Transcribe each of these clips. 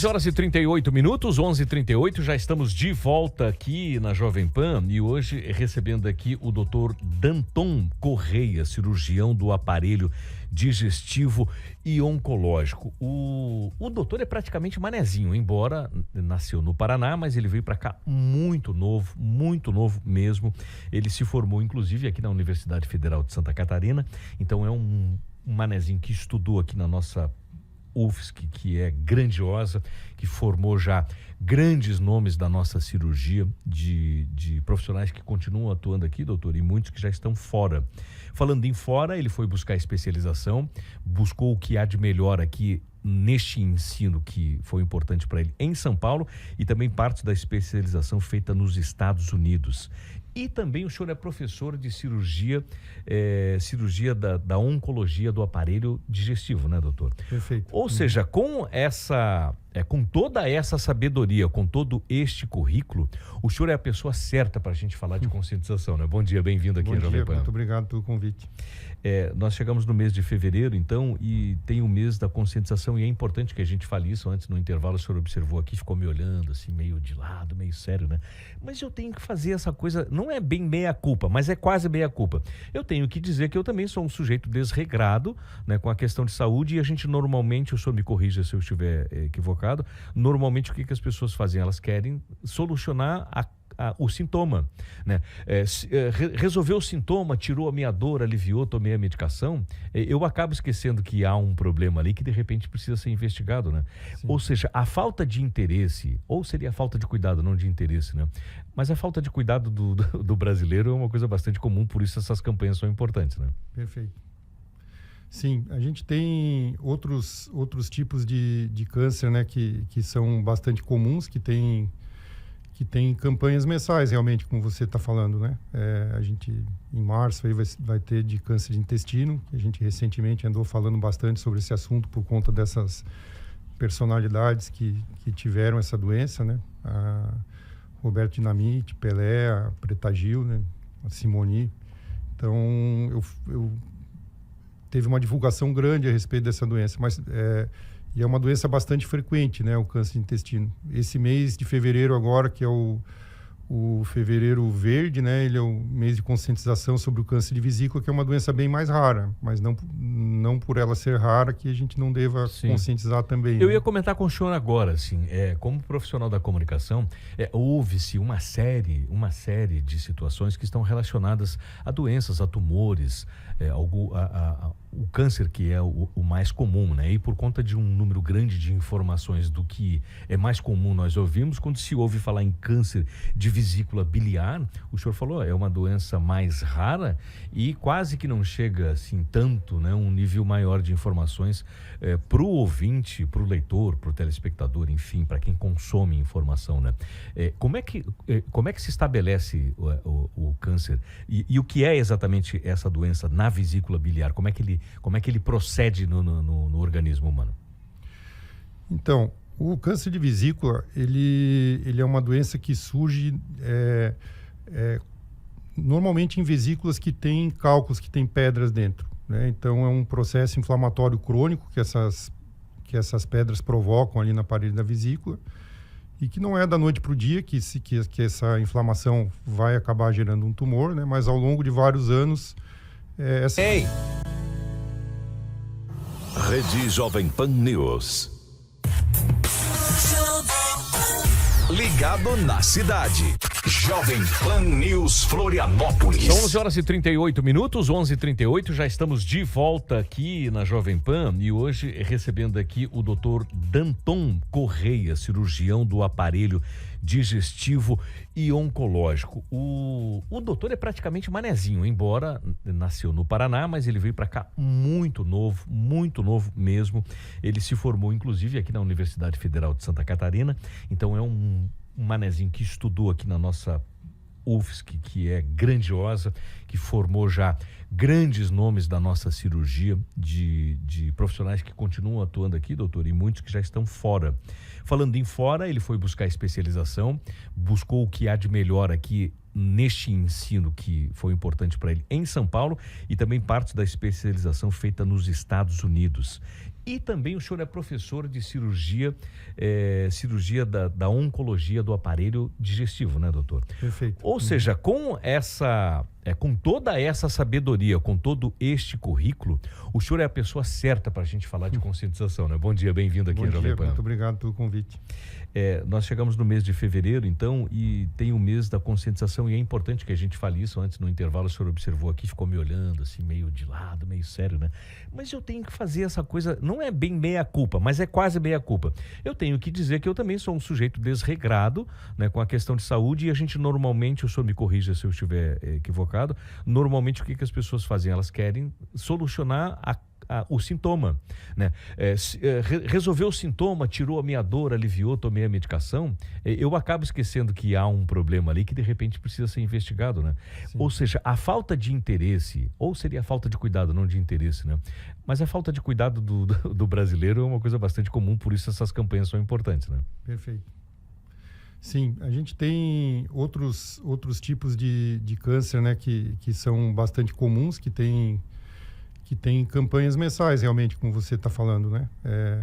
11 horas e 38 minutos, 11h38, já estamos de volta aqui na Jovem Pan e hoje recebendo aqui o Dr. Danton Correia, cirurgião do aparelho digestivo e oncológico. O doutor é praticamente manezinho, embora nasceu no Paraná, mas ele veio para cá muito novo mesmo. Ele se formou inclusive aqui na Universidade Federal de Santa Catarina, então é um manezinho que estudou aqui na nossa UFSC, que é grandiosa, que formou já grandes nomes da nossa cirurgia, de profissionais que continuam atuando aqui, doutor, e muitos que já estão fora. Falando em fora, ele foi buscar especialização, buscou o que há de melhor aqui neste ensino que foi importante para ele em São Paulo e também parte da especialização feita nos Estados Unidos. E também o senhor é professor de cirurgia da oncologia do aparelho digestivo, né, doutor? Perfeito. Ou seja, com toda essa sabedoria, com todo este currículo, o senhor é a pessoa certa para a gente falar de conscientização, né? Bom dia, bem-vindo aqui à Jovem Pan. Muito obrigado pelo convite. Nós chegamos no mês de fevereiro, então, e tem o mês da conscientização, e é importante que a gente fale isso. Antes, no intervalo, o senhor observou aqui, ficou me olhando assim, meio de lado, meio sério, né? Mas eu tenho que fazer essa coisa, não é bem meia-culpa, mas é quase meia-culpa. Eu tenho que dizer que eu também sou um sujeito desregrado, né, com a questão de saúde, e a gente normalmente, o senhor me corrija se eu estiver equivocado, normalmente o que as pessoas fazem? Elas querem solucionar o sintoma, né? Resolveu o sintoma, tirou a minha dor, aliviou, tomei a medicação, eu acabo esquecendo que há um problema ali que de repente precisa ser investigado, né? Sim. Ou seja, a falta de interesse, ou seria a falta de cuidado, não de interesse, né? Mas a falta de cuidado do brasileiro é uma coisa bastante comum, por isso essas campanhas são importantes, né? Perfeito. Sim, a gente tem outros tipos de câncer, né, que são bastante comuns, que tem campanhas mensais, realmente, como você está falando, né? A gente, em março, aí vai ter de câncer de intestino, que a gente recentemente andou falando bastante sobre esse assunto por conta dessas personalidades que tiveram essa doença, né? A Roberto Dinamite, Pelé, a Preta Gil, né? A Simone. Então, eu teve uma divulgação grande a respeito dessa doença, mas e é uma doença bastante frequente, né, o câncer de intestino. Esse mês de fevereiro agora, que é o fevereiro verde, né, ele é o mês de conscientização sobre o câncer de vesícula, que é uma doença bem mais rara, mas não por ela ser rara que a gente não deva conscientizar também. Eu ia comentar com o senhor agora, assim, como profissional da comunicação, houve-se uma série de situações que estão relacionadas a doenças, a tumores, o câncer, que é o mais comum, né? E por conta de um número grande de informações do que é mais comum nós ouvimos, quando se ouve falar em câncer de vesícula biliar, o senhor falou, é uma doença mais rara e quase que não chega assim tanto, né? Um nível maior de informações para o ouvinte, para o leitor, para o telespectador, enfim, para quem consome informação, né? Como é que se estabelece o câncer e o que é exatamente essa doença na vesícula biliar? Como é que ele procede no organismo humano? Então, o câncer de vesícula, ele é uma doença que surge normalmente em vesículas que têm cálculos, que têm pedras dentro, né? Então, é um processo inflamatório crônico que essas pedras provocam ali na parede da vesícula e que não é da noite para o dia que essa inflamação vai acabar gerando um tumor, né? Mas ao longo de vários anos... Ei! Rede Jovem Pan News. Ligado na cidade. Jovem Pan News Florianópolis. São 11 horas e 38 minutos, 11h38, já estamos de volta aqui na Jovem Pan e hoje recebendo aqui o Dr. Danton Correia, cirurgião do aparelho digestivo e oncológico. O doutor é praticamente manezinho, embora nasceu no Paraná, mas ele veio para cá muito novo mesmo. Ele se formou inclusive aqui na Universidade Federal de Santa Catarina, então é um manezinho que estudou aqui na nossa UFSC, que é grandiosa, que formou já grandes nomes da nossa cirurgia, de profissionais que continuam atuando aqui, doutor, e muitos que já estão fora. Falando em fora, ele foi buscar especialização, buscou o que há de melhor aqui neste ensino que foi importante para ele em São Paulo e também parte da especialização feita nos Estados Unidos. e também o senhor é professor de cirurgia, da oncologia do aparelho digestivo, né, doutor? Perfeito. Ou seja, com toda essa sabedoria, com todo este currículo, o senhor é a pessoa certa para a gente falar de conscientização, né? Bom dia, bem-vindo aqui à Jovem Pan. Muito obrigado pelo convite. Nós chegamos no mês de fevereiro, então, e tem o mês da conscientização, e é importante que a gente fale isso. Antes, no intervalo, o senhor observou aqui, ficou me olhando assim, meio de lado, meio sério, né? Mas eu tenho que fazer essa coisa, não é bem meia-culpa, mas é quase meia-culpa. Eu tenho que dizer que eu também sou um sujeito desregrado, né, com a questão de saúde, e a gente normalmente, o senhor me corrija se eu estiver equivocado, normalmente o que as pessoas fazem? Elas querem solucionar o sintoma, né? Resolveu o sintoma, tirou a minha dor, aliviou, tomei a medicação, eu acabo esquecendo que há um problema ali que de repente precisa ser investigado, né? Sim. Ou seja, a falta de interesse, ou seria a falta de cuidado, não de interesse, né? Mas a falta de cuidado do brasileiro é uma coisa bastante comum, por isso essas campanhas são importantes, né? Perfeito. Sim, a gente tem outros tipos de câncer, né, que são bastante comuns, que tem campanhas mensais, realmente, como você está falando, né?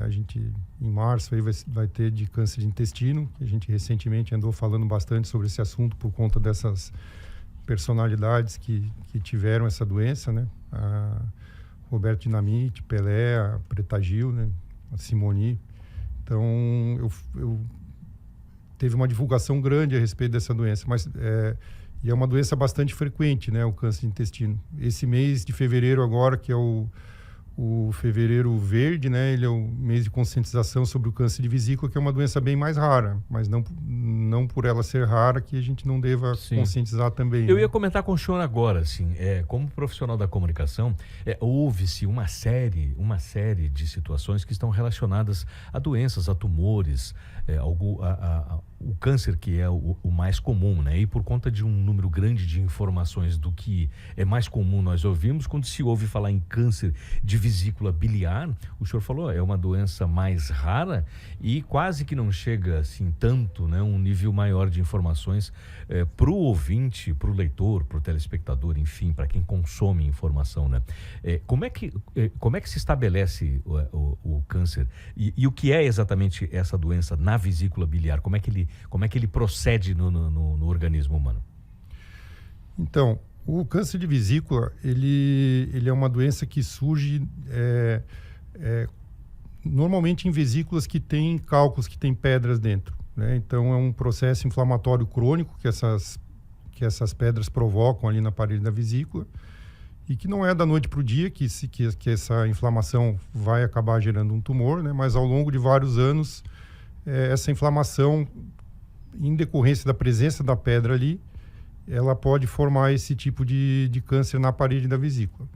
A gente, em março, aí vai ter de câncer de intestino, que a gente recentemente andou falando bastante sobre esse assunto por conta dessas personalidades que tiveram essa doença, né? A Roberto Dinamite, Pelé, a Preta Gil, né? A Simone. Então, eu teve uma divulgação grande a respeito dessa doença, mas e é uma doença bastante frequente, né, o câncer de intestino. Esse mês de fevereiro agora, que é o fevereiro verde, né, ele é o mês de conscientização sobre o câncer de vesícula, que é uma doença bem mais rara, mas não por ela ser rara que a gente não deva conscientizar também. Eu ia comentar com o senhor agora, assim, como profissional da comunicação, houve-se uma série de situações que estão relacionadas a doenças, a tumores, o câncer, que é o mais comum, né? E por conta de um número grande de informações do que é mais comum nós ouvimos, quando se ouve falar em câncer de vesícula biliar, o senhor falou, é uma doença mais rara e quase que não chega assim tanto, né? Um nível maior de informações para o ouvinte, para o leitor, para o telespectador, enfim, para quem consome informação, né? Como é que se estabelece o câncer e o que é exatamente essa doença na vesícula biliar? Como é que ele procede no organismo humano? Então, o câncer de vesícula, ele é uma doença que surge normalmente em vesículas que têm cálculos, que têm pedras dentro, né? Então, é um processo inflamatório crônico que essas pedras provocam ali na parede da vesícula e que não é da noite para o dia que essa inflamação vai acabar gerando um tumor, né? Mas ao longo de vários anos, essa inflamação, em decorrência da presença da pedra ali, ela pode formar esse tipo de câncer na parede da vesícula.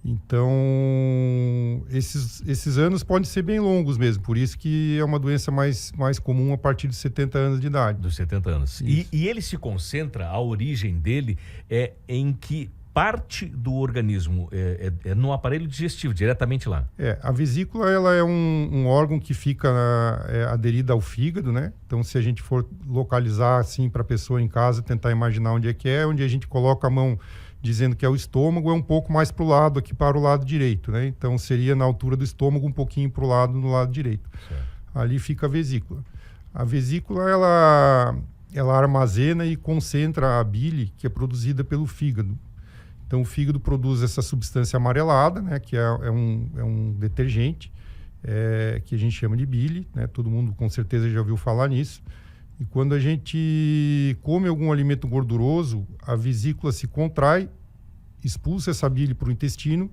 Então, esses anos podem ser bem longos mesmo, por isso que é uma doença mais comum a partir dos 70 anos de idade. Dos 70 anos. E ele se concentra, a origem dele é em que parte do organismo? É no aparelho digestivo, diretamente lá? A vesícula, ela é um órgão que fica aderido ao fígado, né? Então, se a gente for localizar assim para a pessoa em casa, tentar imaginar onde onde a gente coloca a mão dizendo que é o estômago, é um pouco mais para o lado, aqui para o lado direito, né? Então, seria na altura do estômago, um pouquinho para o lado, no lado direito. Certo. Ali fica a vesícula. A vesícula, ela armazena e concentra a bile que é produzida pelo fígado. Então, o fígado produz essa substância amarelada, né, que é um detergente, que a gente chama de bile, né? Todo mundo com certeza já ouviu falar nisso. E quando a gente come algum alimento gorduroso, a vesícula se contrai, expulsa essa bile para o intestino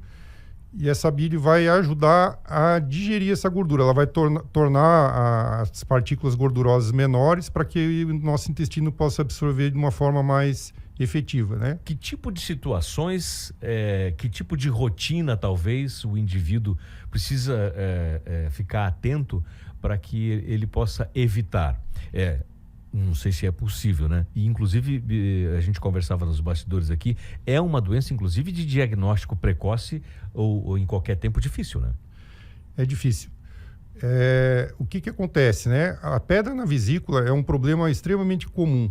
e essa bile vai ajudar a digerir essa gordura. Ela vai tornar as partículas gordurosas menores para que o nosso intestino possa absorver de uma forma mais efetiva, né? Que tipo de situações, que tipo de rotina talvez o indivíduo precisa ficar atento para que ele possa evitar? Não sei se é possível, né? E, inclusive, a gente conversava nos bastidores aqui, é uma doença, inclusive, de diagnóstico precoce ou em qualquer tempo difícil, né? É difícil. O que acontece, né? A pedra na vesícula é um problema extremamente comum,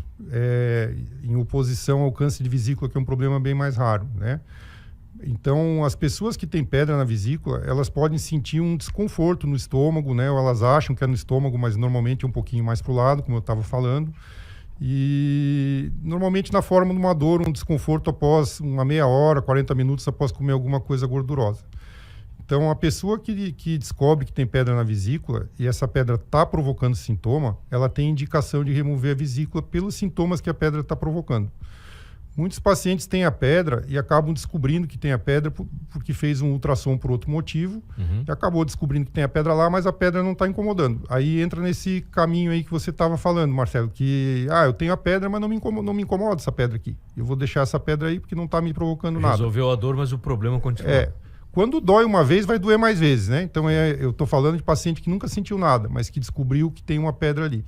em oposição ao câncer de vesícula, que é um problema bem mais raro, né? Então, as pessoas que têm pedra na vesícula, elas podem sentir um desconforto no estômago, né? Ou elas acham que é no estômago, mas normalmente é um pouquinho mais para o lado, como eu estava falando. E normalmente na forma de uma dor, um desconforto após uma meia hora, 40 minutos após comer alguma coisa gordurosa. Então, a pessoa que descobre que tem pedra na vesícula e essa pedra está provocando sintoma, ela tem indicação de remover a vesícula pelos sintomas que a pedra está provocando. Muitos pacientes têm a pedra e acabam descobrindo que tem a pedra porque fez um ultrassom por outro motivo e acabou descobrindo que tem a pedra lá, mas a pedra não está incomodando. Aí entra nesse caminho aí que você estava falando, Marcelo, que eu tenho a pedra, mas não me incomoda essa pedra aqui. Eu vou deixar essa pedra aí porque não está me provocando nada. Resolveu a dor, mas o problema continua. Quando dói uma vez, vai doer mais vezes, né? Então, eu estou falando de paciente que nunca sentiu nada, mas que descobriu que tem uma pedra ali.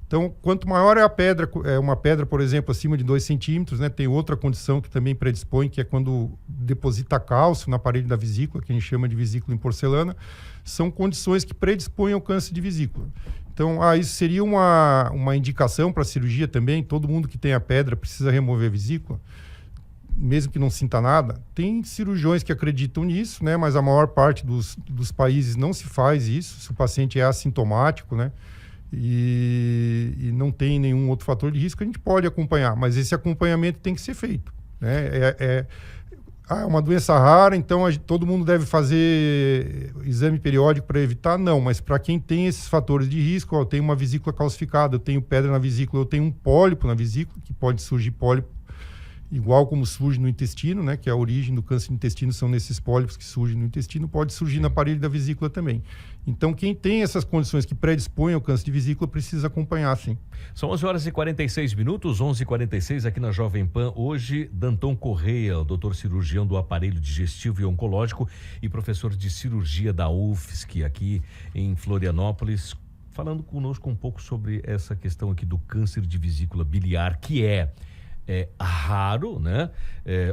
Então, quanto maior é a pedra, uma pedra, por exemplo, acima de 2 centímetros, né? Tem outra condição que também predispõe, que é quando deposita cálcio na parede da vesícula, que a gente chama de vesícula em porcelana, são condições que predispõem ao câncer de vesícula. Então, isso seria uma indicação para a cirurgia também. Todo mundo que tem a pedra precisa remover a vesícula, mesmo que não sinta nada. Tem cirurgiões que acreditam nisso, né? Mas a maior parte dos países não se faz isso, se o paciente é assintomático, né? E não tem nenhum outro fator de risco, a gente pode acompanhar, mas esse acompanhamento tem que ser feito, né? É uma doença rara, então todo mundo deve fazer exame periódico para evitar? Não, mas para quem tem esses fatores de risco, eu tenho uma vesícula calcificada, eu tenho pedra na vesícula, eu tenho um pólipo na vesícula, que pode surgir pólipo igual como surge no intestino, né, que a origem do câncer do intestino são nesses pólipos que surgem no intestino, pode surgir na parede da vesícula também. Então, quem tem essas condições que predispõem ao câncer de vesícula precisa acompanhar, sim. São 11 horas e 46 minutos, 11h46 aqui na Jovem Pan. Hoje, Danton Correia, doutor cirurgião do aparelho digestivo e oncológico e professor de cirurgia da UFSC aqui em Florianópolis, falando conosco um pouco sobre essa questão aqui do câncer de vesícula biliar, que é raro, né?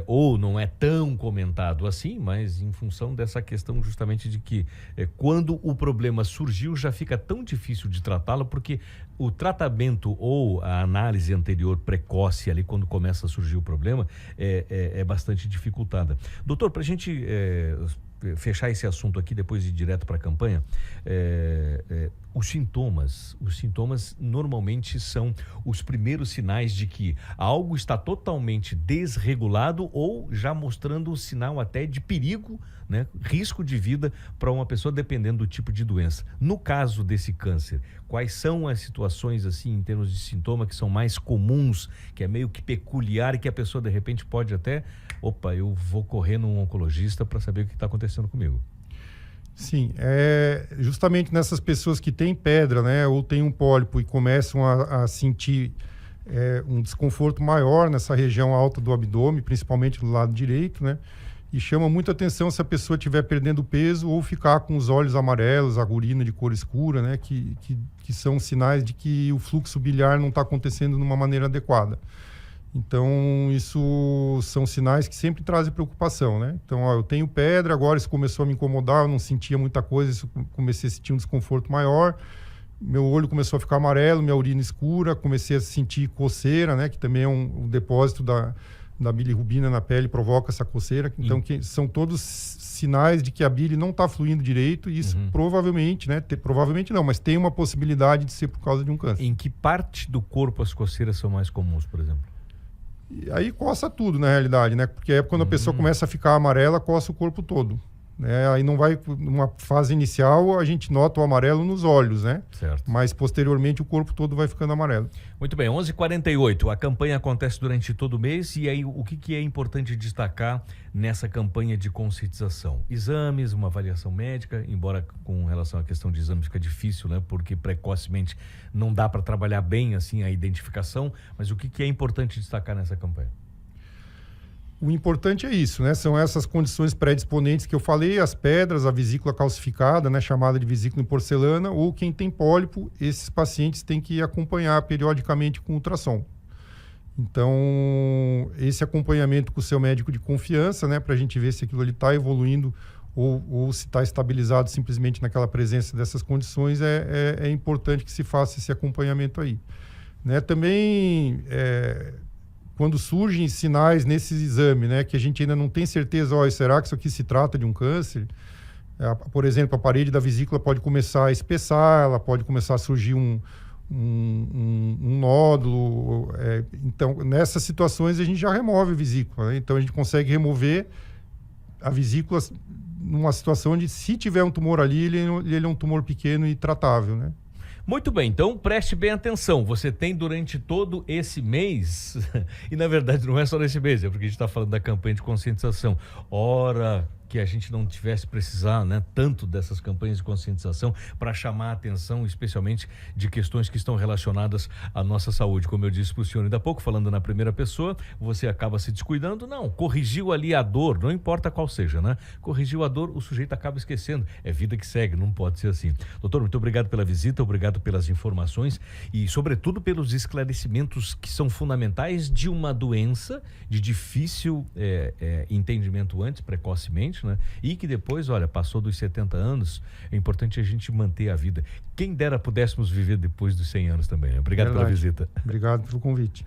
Ou não é tão comentado assim, mas em função dessa questão justamente de que quando o problema surgiu já fica tão difícil de tratá-lo, porque o tratamento ou a análise anterior precoce ali quando começa a surgir o problema é bastante dificultada. Doutor, para a gente fechar esse assunto aqui, depois de ir direto para a campanha, os sintomas normalmente são os primeiros sinais de que algo está totalmente desregulado ou já mostrando um sinal até de perigo, né? Risco de vida para uma pessoa, dependendo do tipo de doença. No caso desse câncer, quais são as situações, assim, em termos de sintoma, que são mais comuns, que é meio que peculiar e que a pessoa, de repente, pode até... eu vou correr num oncologista para saber o que está acontecendo comigo. Sim, justamente nessas pessoas que têm pedra, né, ou têm um pólipo e começam a sentir um desconforto maior nessa região alta do abdômen, principalmente do lado direito, né, e chama muita atenção se a pessoa estiver perdendo peso ou ficar com os olhos amarelos, a urina de cor escura, né, que são sinais de que o fluxo biliar não está acontecendo de uma maneira adequada. Então, isso são sinais que sempre trazem preocupação, né? Então, eu tenho pedra, agora isso começou a me incomodar, eu não sentia muita coisa, comecei a sentir um desconforto maior, meu olho começou a ficar amarelo, minha urina escura, comecei a sentir coceira, né? Que também é um depósito da bilirrubina na pele, provoca essa coceira. Então, são todos sinais de que a bile não está fluindo direito e isso provavelmente, né? Provavelmente não, mas tem uma possibilidade de ser por causa de um câncer. Em que parte do corpo as coceiras são mais comuns, por exemplo? E aí coça tudo, na realidade, né? Porque quando a pessoa começa a ficar amarela, coça o corpo todo. Né? Aí não vai... Numa fase inicial, a gente nota o amarelo nos olhos, né? Certo. Mas, posteriormente, o corpo todo vai ficando amarelo. Muito bem, 11h48. A campanha acontece durante todo o mês e aí o que é importante destacar nessa campanha de conscientização? Exames, uma avaliação médica, embora com relação à questão de exames fica difícil, né? Porque precocemente não dá para trabalhar bem assim a identificação, mas o que é importante destacar nessa campanha? O importante é isso, né? São essas condições predisponentes que eu falei, as pedras, a vesícula calcificada, né? Chamada de vesícula em porcelana, ou quem tem pólipo, esses pacientes têm que acompanhar periodicamente com ultrassom. Então, esse acompanhamento com o seu médico de confiança, né? Para a gente ver se aquilo ali está evoluindo ou se está estabilizado simplesmente naquela presença dessas condições, é importante que se faça esse acompanhamento aí. Né? Também... quando surgem sinais nesse exame, né, que a gente ainda não tem certeza, será que isso aqui se trata de um câncer? Por exemplo, a parede da vesícula pode começar a espessar, ela pode começar a surgir um nódulo. Então, nessas situações, a gente já remove a vesícula, né? Então, a gente consegue remover a vesícula numa situação onde, se tiver um tumor ali, ele é um tumor pequeno e tratável, né? Muito bem, então preste bem atenção. Você tem durante todo esse mês, e na verdade não é só nesse mês, é porque a gente está falando da campanha de conscientização. Ora que a gente não tivesse precisar, né, tanto dessas campanhas de conscientização para chamar a atenção, especialmente de questões que estão relacionadas à nossa saúde. Como eu disse para o senhor ainda há pouco, falando na primeira pessoa, você acaba se descuidando. Não, corrigiu ali a dor, não importa qual seja, né? Corrigiu a dor, o sujeito acaba esquecendo. É vida que segue, não pode ser assim. Doutor, muito obrigado pela visita, obrigado pelas informações e, sobretudo, pelos esclarecimentos que são fundamentais de uma doença de difícil entendimento antes, precocemente, né? E que depois, olha, passou dos 70 anos, é importante a gente manter a vida. Quem dera pudéssemos viver depois dos 100 anos também, né? Obrigado pela visita. Obrigado pelo convite.